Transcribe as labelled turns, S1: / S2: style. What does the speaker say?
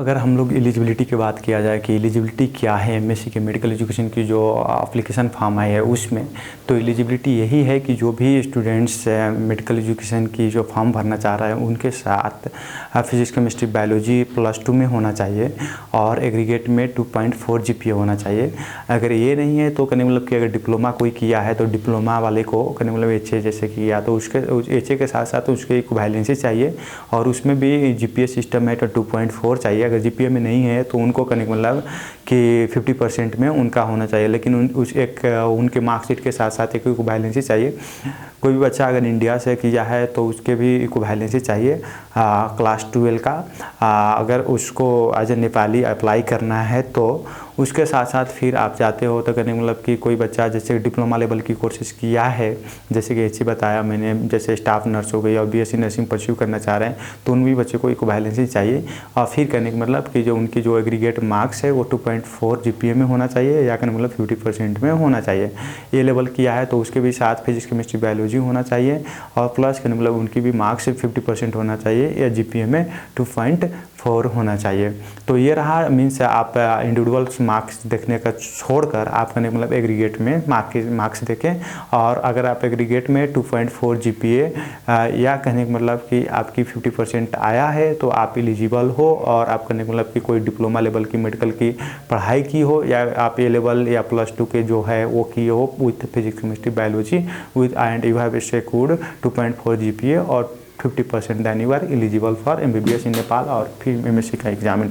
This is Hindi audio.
S1: अगर हम लोग एलिजिबिलिटी की बात किया जाए कि एलिजिबिलिटी क्या है एमएससी के मेडिकल एजुकेशन की जो एप्लीकेशन फॉर्म आई है उसमें, तो एलिजिबिलिटी यही है कि जो भी स्टूडेंट्स मेडिकल एजुकेशन की जो फॉर्म भरना चाह रहा है उनके साथ फिजिक्स केमिस्ट्री बायोलॉजी +2 में होना चाहिए और एग्रीगेट में 2.4 जीपीए होना चाहिए। अगर ये नहीं है तो कहने मतलब कि अगर डिप्लोमा कोई किया है तो डिप्लोमा वाले को कहने मतलब एचए जैसे किया तो उसके एचए के साथ साथ उसके इक्विवेलेंसी चाहिए और उसमें भी जीपीए सिस्टम है तो 2.4 चाहिए। अगर जीपीए में नहीं है तो उनको कहने का मतलब कि 50% में उनका होना चाहिए, लेकिन उनके मार्कशीट के साथ साथ एक इक्विवेलेंसी चाहिए। कोई भी बच्चा अगर इंडिया से किया है तो उसके भी इक्विवेलेंसी चाहिए क्लास 12 का। अगर उसको एज ए नेपाली अप्लाई करना है तो उसके साथ साथ फिर आप जाते हो तो कहने मतलब कि कोई बच्चा जैसे डिप्लोमा लेवल की कोर्सेज किया है, जैसे कि एचसी बताया मैंने, जैसे स्टाफ नर्स हो गई और बीएससी नर्सिंग परस्यू करना चाह रहे हैं तो उन भी बच्चे को इक्विवेलेंसी चाहिए। और फिर कहने का मतलब कि जो उनकी जो एग्रीगेट मार्क्स है वो 2.4 जीपीए में होना चाहिए या कहने मतलब 50% में होना चाहिए। ए लेवल किया है तो उसके भी साथ फिजिक्स केमिस्ट्री बायोलॉजी होना चाहिए और प्लस कहने मतलब उनकी भी मार्क्स 50% होना चाहिए या जीपीए में 2.4 होना चाहिए। तो ये रहा मीन्स आप इंडिविजुअल्स मार्क्स देखने का छोड़कर आप कहने मतलब एग्रीगेट में मार्क्स देखें। और अगर आप एग्रीगेट में 2.4 जीपीए या कहने का मतलब कि आपकी 50% आया है तो आप एलिजिबल हो और आप कहने का मतलब कि कोई डिप्लोमा लेवल की मेडिकल की पढ़ाई की हो या आप ए लेवल या +2 के जो है वो किए हो with physics chemistry biology with and you have scored 2.4 GPA और 50% then you are eligible for MBBS in Nepal और फिर एमएससी का एग्जाम।